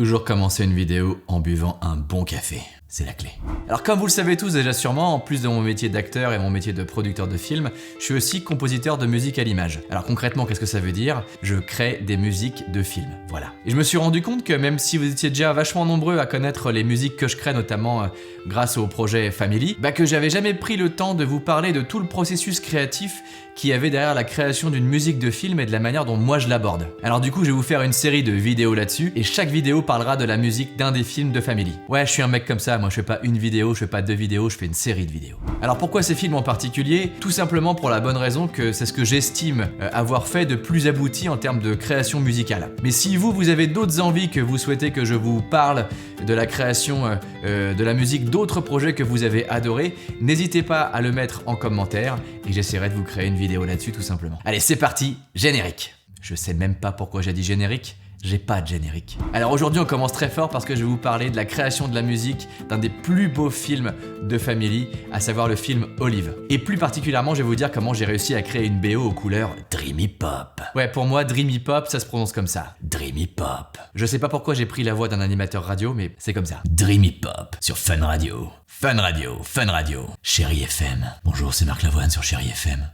Toujours commencer une vidéo en buvant un bon café. C'est la clé. Alors comme vous le savez tous déjà sûrement, en plus de mon métier d'acteur et mon métier de producteur de films, je suis aussi compositeur de musique à l'image. Alors concrètement, qu'est-ce que ça veut dire? Je crée des musiques de films, voilà. Et je me suis rendu compte que même si vous étiez déjà vachement nombreux à connaître les musiques que je crée, notamment grâce au projet Family, que j'avais jamais pris le temps de vous parler de tout le processus créatif qu'il y avait derrière la création d'une musique de film et de la manière dont moi je l'aborde. Alors du coup, je vais vous faire une série de vidéos là-dessus, et chaque vidéo parlera de la musique d'un des films de Family. Ouais, je suis un mec comme ça, moi je fais pas une vidéo, je fais pas deux vidéos, je fais une série de vidéos. Alors pourquoi ces films en particulier? Tout simplement pour la bonne raison que c'est ce que j'estime avoir fait de plus abouti en termes de création musicale. Mais si vous avez d'autres envies, que vous souhaitez que je vous parle de la création de la musique d'autres projets que vous avez adorés, n'hésitez pas à le mettre en commentaire et j'essaierai de vous créer une vidéo là-dessus tout simplement. Allez, c'est parti, générique. Je sais même pas pourquoi j'ai dit générique. J'ai pas de générique. Alors aujourd'hui on commence très fort parce que je vais vous parler de la création de la musique d'un des plus beaux films de Family, à savoir le film Olive. Et plus particulièrement, je vais vous dire comment j'ai réussi à créer une BO aux couleurs Dreamy Pop. Ouais, pour moi Dreamy Pop, ça se prononce comme ça. Dreamy Pop. Je sais pas pourquoi j'ai pris la voix d'un animateur radio, mais c'est comme ça. Dreamy Pop sur Fun Radio. Fun Radio, Fun Radio. Chérie FM. Bonjour, c'est Marc Lavoine sur Chérie FM.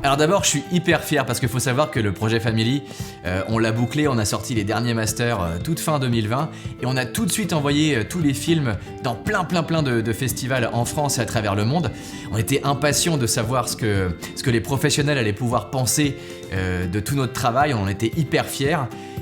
Alors d'abord, je suis hyper fier parce qu'il faut savoir que le projet Family, on l'a bouclé, on a sorti les derniers masters toute fin 2020 et on a tout de suite envoyé tous les films dans plein de festivals en France et à travers le monde. On était impatients de savoir ce que les professionnels allaient pouvoir penser de tout notre travail, on en était hyper fiers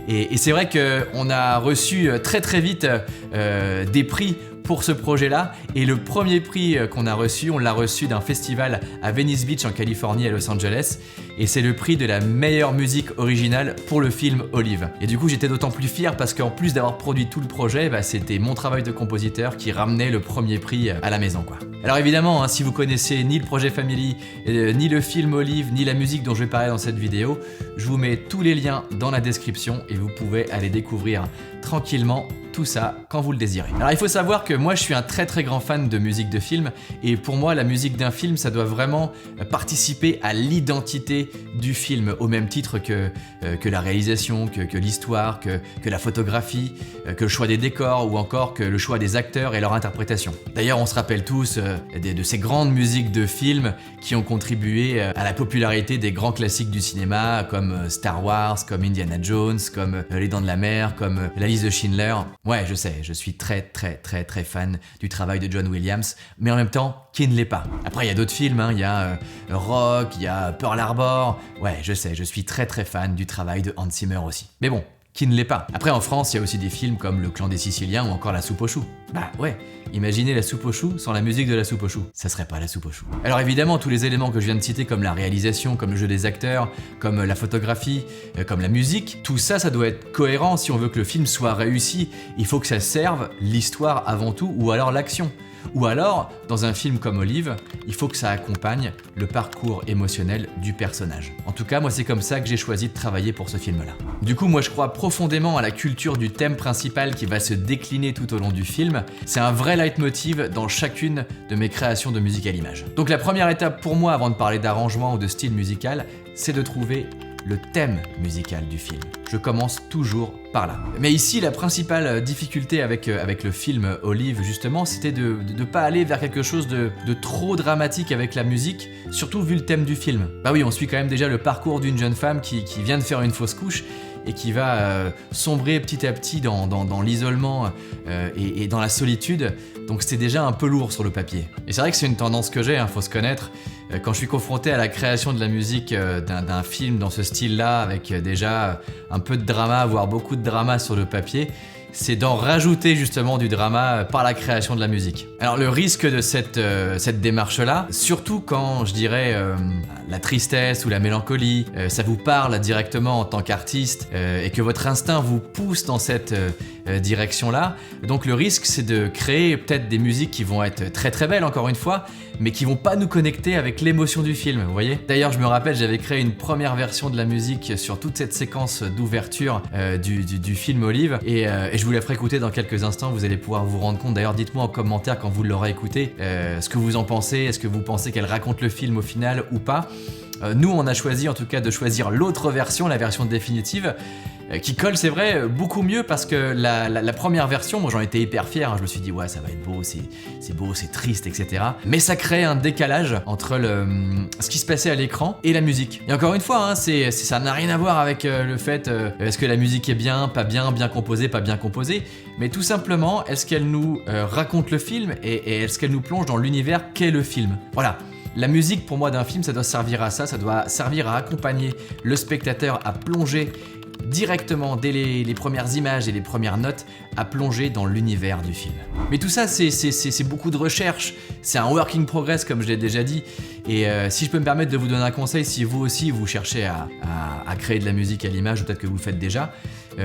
et c'est vrai qu'on a reçu très vite des prix pour ce projet-là, et le premier prix qu'on a reçu, on l'a reçu d'un festival à Venice Beach en Californie à Los Angeles, et c'est le prix de la meilleure musique originale pour le film Olive. Et du coup j'étais d'autant plus fier parce qu'en plus d'avoir produit tout le projet, c'était mon travail de compositeur qui ramenait le premier prix à la maison quoi. Alors évidemment, si vous connaissez ni le projet Family, ni le film Olive, ni la musique dont je vais parler dans cette vidéo, je vous mets tous les liens dans la description et vous pouvez aller découvrir tranquillement tout ça quand vous le désirez. Alors il faut savoir que moi je suis un très grand fan de musique de film, et pour moi la musique d'un film ça doit vraiment participer à l'identité du film, au même titre que la réalisation, que l'histoire, que la photographie, que le choix des décors ou encore que le choix des acteurs et leur interprétation. D'ailleurs on se rappelle tous de ces grandes musiques de films qui ont contribué à la popularité des grands classiques du cinéma comme Star Wars, comme Indiana Jones, comme Les Dents de la Mer, comme La Liste de Schindler. Ouais, je sais, je suis très fan du travail de John Williams, mais en même temps, qui ne l'est pas? Après, il y a d'autres films, il y a Rock, il y a Pearl Harbor. Ouais, je sais, je suis très fan du travail de Hans Zimmer aussi. Mais bon, qui ne l'est pas? Après, en France, il y a aussi des films comme Le Clan des Siciliens ou encore La Soupe aux choux. Bah ouais, imaginez La Soupe aux choux sans la musique de La Soupe aux choux. Ça serait pas La Soupe aux choux. Alors évidemment, tous les éléments que je viens de citer, comme la réalisation, comme le jeu des acteurs, comme la photographie, comme la musique, tout ça, ça doit être cohérent si on veut que le film soit réussi. Il faut que ça serve l'histoire avant tout, ou alors l'action. Ou alors, dans un film comme Olive, il faut que ça accompagne le parcours émotionnel du personnage. En tout cas, moi c'est comme ça que j'ai choisi de travailler pour ce film-là. Du coup, moi je crois profondément à la culture du thème principal qui va se décliner tout au long du film. C'est un vrai leitmotiv dans chacune de mes créations de musique à l'image. Donc la première étape pour moi, avant de parler d'arrangement ou de style musical, c'est de trouver le thème musical du film. Je commence toujours par là. Mais ici, la principale difficulté avec le film Olive, justement, c'était de ne pas aller vers quelque chose de trop dramatique avec la musique, surtout vu le thème du film. Bah oui, on suit quand même déjà le parcours d'une jeune femme qui vient de faire une fausse couche et qui va sombrer petit à petit dans l'isolement et dans la solitude. Donc c'était déjà un peu lourd sur le papier. Et c'est vrai que c'est une tendance que j'ai, faut se connaître. Quand je suis confronté à la création de la musique d'un film dans ce style-là, avec déjà un peu de drama, voire beaucoup de drama sur le papier, c'est d'en rajouter justement du drama par la création de la musique. Alors le risque de cette démarche-là, surtout quand je dirais la tristesse ou la mélancolie, ça vous parle directement en tant qu'artiste et que votre instinct vous pousse dans cette direction-là, donc le risque c'est de créer peut-être des musiques qui vont être très belles encore une fois, mais qui vont pas nous connecter avec l'émotion du film, vous voyez? D'ailleurs, je me rappelle, j'avais créé une première version de la musique sur toute cette séquence d'ouverture du film Olive, et je vous la ferai écouter dans quelques instants, vous allez pouvoir vous rendre compte. D'ailleurs, dites-moi en commentaire quand vous l'aurez écouté, ce que vous en pensez, est-ce que vous pensez qu'elle raconte le film au final ou pas? Nous, on a choisi en tout cas de choisir l'autre version, la version définitive, qui colle, c'est vrai, beaucoup mieux parce que la première version, moi j'en étais hyper fier, hein. Je me suis dit ouais, ça va être beau, c'est triste, etc. Mais ça crée un décalage entre ce qui se passait à l'écran et la musique. Et encore une fois, hein, ça n'a rien à voir avec le fait est-ce que la musique est bien composée, pas bien composée, mais tout simplement est-ce qu'elle nous raconte le film et est-ce qu'elle nous plonge dans l'univers qu'est le film. Voilà. La musique pour moi d'un film, ça doit servir à ça doit servir à accompagner le spectateur à plonger directement dès les premières images et les premières notes, à plonger dans l'univers du film. Mais tout ça, c'est beaucoup de recherche, c'est un work in progress comme je l'ai déjà dit, et si je peux me permettre de vous donner un conseil, si vous aussi vous cherchez à créer de la musique à l'image, ou peut-être que vous le faites déjà,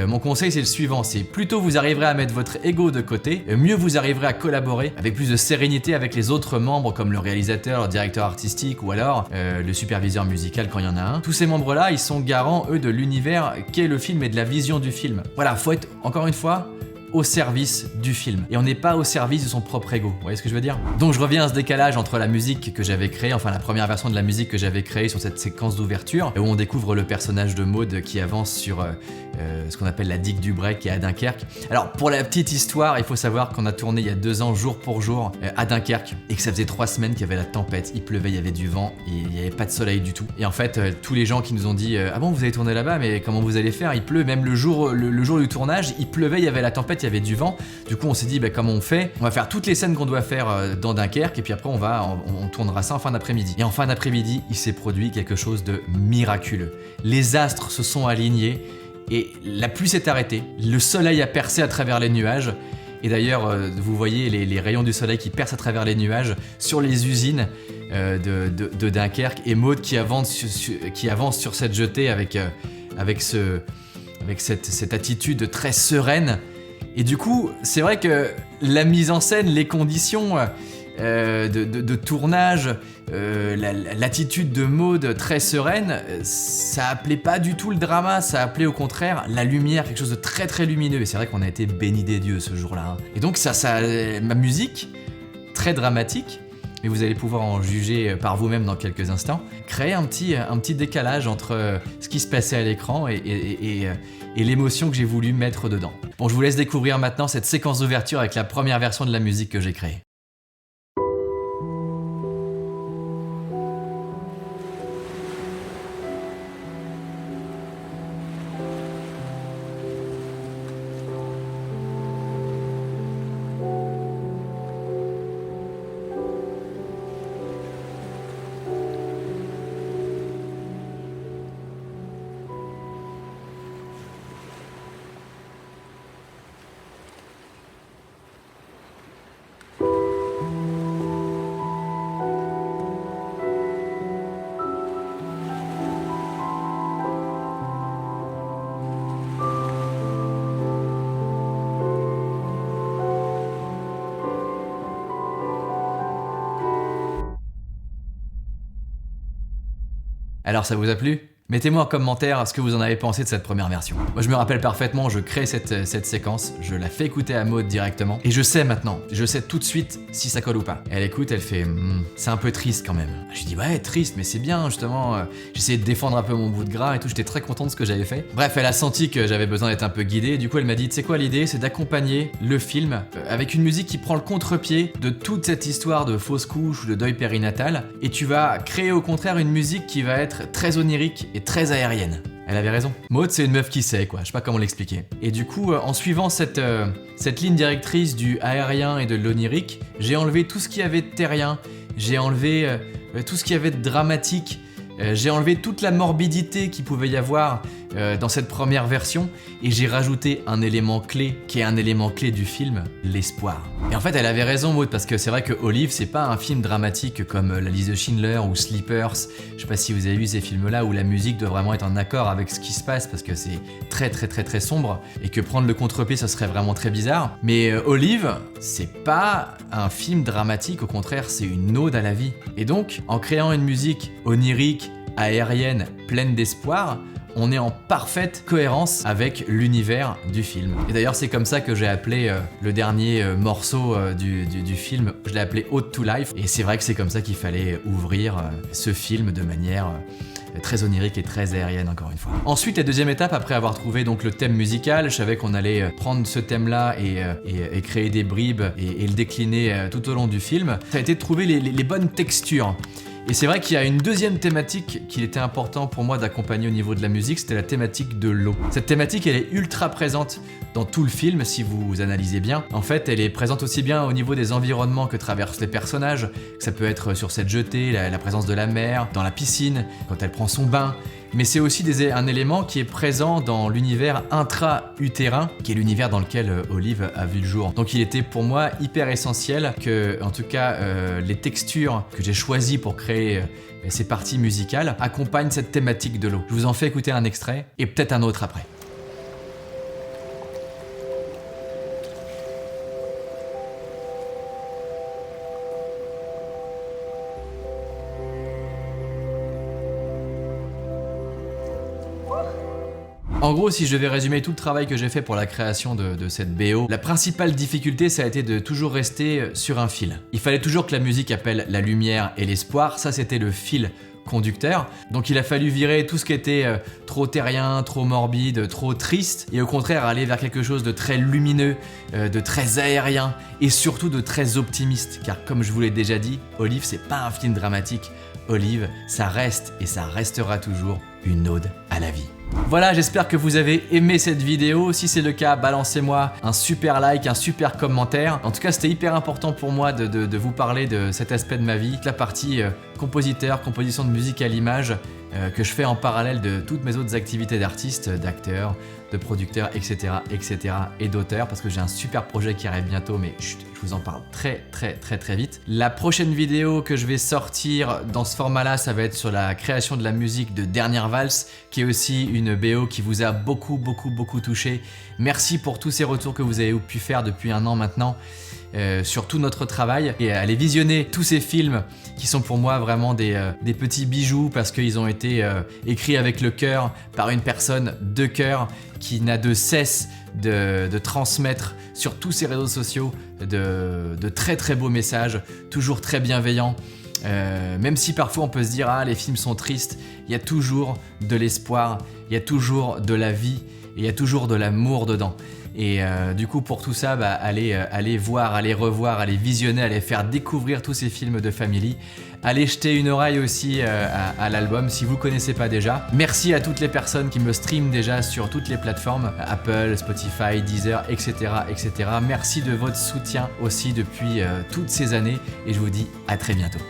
mon conseil c'est le suivant, c'est plus tôt vous arriverez à mettre votre ego de côté, mieux vous arriverez à collaborer avec plus de sérénité avec les autres membres comme le réalisateur, le directeur artistique ou alors le superviseur musical quand il y en a un. Tous ces membres-là, ils sont garants, eux, de l'univers qu'est le film et de la vision du film. Voilà, faut être, encore une fois, au service du film. Et on n'est pas au service de son propre ego. Vous voyez ce que je veux dire? Donc je reviens à ce décalage entre la musique que j'avais créée, enfin la première version de la musique que j'avais créée sur cette séquence d'ouverture, où on découvre le personnage de Maud qui avance sur ce qu'on appelle la digue du Bray qui est à Dunkerque. Alors pour la petite histoire, il faut savoir qu'on a tourné il y a 2 ans jour pour jour à Dunkerque et que ça faisait 3 semaines qu'il y avait la tempête, il pleuvait, il y avait du vent et il n'y avait pas de soleil du tout. Et en fait tous les gens qui nous ont dit ah bon vous allez tourner là-bas mais comment vous allez faire? Il pleut, même le jour du tournage, il pleuvait, il y avait la tempête, il y avait du vent. Du coup on s'est dit comment on fait? On va faire toutes les scènes qu'on doit faire dans Dunkerque et puis après on tournera ça en fin d'après-midi. Et en fin d'après-midi il s'est produit quelque chose de miraculeux. Les astres se sont alignés et la pluie s'est arrêtée, le soleil a percé à travers les nuages, et d'ailleurs vous voyez les rayons du soleil qui percent à travers les nuages sur les usines de Dunkerque, et Maud qui avance sur cette jetée avec cette attitude très sereine. Et du coup c'est vrai que la mise en scène, les conditions de tournage, l'attitude de Maud très sereine, ça appelait pas du tout le drama, ça appelait au contraire la lumière, quelque chose de très très lumineux. Et c'est vrai qu'on a été bénis des dieux ce jour-là. Et donc ma musique, très dramatique, mais vous allez pouvoir en juger par vous-même dans quelques instants, créer un petit décalage entre ce qui se passait à l'écran et l'émotion que j'ai voulu mettre dedans. Bon, je vous laisse découvrir maintenant cette séquence d'ouverture avec la première version de la musique que j'ai créée. Alors ça vous a plu? Mettez-moi en commentaire ce que vous en avez pensé de cette première version. Moi je me rappelle parfaitement, je crée cette séquence, je la fais écouter à Maud directement, et je sais maintenant, je sais tout de suite si ça colle ou pas. Elle écoute, elle fait c'est un peu triste quand même. Je lui dis ouais triste mais c'est bien justement, j'essayais de défendre un peu mon bout de gras et tout, j'étais très content de ce que j'avais fait. Bref, elle a senti que j'avais besoin d'être un peu guidé, du coup elle m'a dit tu sais quoi, l'idée c'est d'accompagner le film avec une musique qui prend le contre-pied de toute cette histoire de fausse couche ou de deuil périnatal, et tu vas créer au contraire une musique qui va être très onirique et très aérienne. Elle avait raison. Maud, c'est une meuf qui sait, quoi. Je sais pas comment l'expliquer. Et du coup, en suivant cette ligne directrice du aérien et de l'onirique, j'ai enlevé tout ce qu'il y avait de terrien, j'ai enlevé tout ce qu'il y avait de dramatique, j'ai enlevé toute la morbidité qu'il pouvait y avoir dans cette première version, et j'ai rajouté un élément clé, qui est un élément clé du film, l'espoir. Et en fait, elle avait raison, Maud, parce que c'est vrai que Olive, c'est pas un film dramatique comme La liste de Schindler ou Sleepers. Je sais pas si vous avez vu ces films-là où la musique doit vraiment être en accord avec ce qui se passe, parce que c'est très très très très sombre, et que prendre le contre-pied, ça serait vraiment très bizarre. Mais Olive, c'est pas un film dramatique, au contraire, c'est une ode à la vie. Et donc, en créant une musique onirique, aérienne, pleine d'espoir, on est en parfaite cohérence avec l'univers du film. Et d'ailleurs c'est comme ça que j'ai appelé le dernier morceau du film, je l'ai appelé Ode to Life, et c'est vrai que c'est comme ça qu'il fallait ouvrir ce film de manière très onirique et très aérienne encore une fois. Ensuite, la deuxième étape, après avoir trouvé donc le thème musical, je savais qu'on allait prendre ce thème-là et créer des bribes et le décliner tout au long du film, ça a été de trouver les bonnes textures. Et c'est vrai qu'il y a une deuxième thématique qu'il était important pour moi d'accompagner au niveau de la musique, c'était la thématique de l'eau. Cette thématique, elle est ultra présente dans tout le film, si vous analysez bien. En fait, elle est présente aussi bien au niveau des environnements que traversent les personnages, que ça peut être sur cette jetée, la présence de la mer, dans la piscine, quand elle prend son bain. Mais c'est aussi un élément qui est présent dans l'univers intra-utérin, qui est l'univers dans lequel Olive a vu le jour. Donc il était pour moi hyper essentiel que, en tout cas, les textures que j'ai choisies pour créer ces parties musicales accompagnent cette thématique de l'eau. Je vous en fais écouter un extrait et peut-être un autre après. En gros, si je devais résumer tout le travail que j'ai fait pour la création de cette BO, la principale difficulté, ça a été de toujours rester sur un fil. Il fallait toujours que la musique appelle la lumière et l'espoir, ça c'était le fil conducteur. Donc il a fallu virer tout ce qui était trop terrien, trop morbide, trop triste, et au contraire aller vers quelque chose de très lumineux, de très aérien, et surtout de très optimiste. Car comme je vous l'ai déjà dit, Olive, c'est pas un film dramatique. Olive, ça reste et ça restera toujours une ode à la vie. Voilà, j'espère que vous avez aimé cette vidéo. Si c'est le cas, balancez-moi un super like, un super commentaire. En tout cas, c'était hyper important pour moi de vous parler de cet aspect de ma vie, la partie compositeur, composition de musique à l'image, que je fais en parallèle de toutes mes autres activités d'artiste, d'acteur, de producteur, etc. et d'auteur, parce que j'ai un super projet qui arrive bientôt, mais chut, je vous en parle très vite. La prochaine vidéo que je vais sortir dans ce format-là, ça va être sur la création de la musique de Dernière Valse, qui est aussi une BO qui vous a beaucoup touché. Merci pour tous ces retours que vous avez pu faire depuis un an maintenant. Sur tout notre travail, et allez visionner tous ces films qui sont pour moi vraiment des petits bijoux parce qu'ils ont été écrits avec le cœur par une personne de cœur qui n'a de cesse de transmettre sur tous ses réseaux sociaux de très beaux messages, toujours très bienveillants. Même si parfois on peut se dire ah les films sont tristes, il y a toujours de l'espoir, il y a toujours de la vie et il y a toujours de l'amour dedans. Et du coup pour tout ça, allez voir, allez revoir, allez visionner, allez faire découvrir tous ces films de Family. Allez jeter une oreille aussi à l'album si vous ne connaissez pas déjà. Merci à toutes les personnes qui me streament déjà sur toutes les plateformes, Apple, Spotify, Deezer, etc. Merci de votre soutien aussi depuis toutes ces années et je vous dis à très bientôt.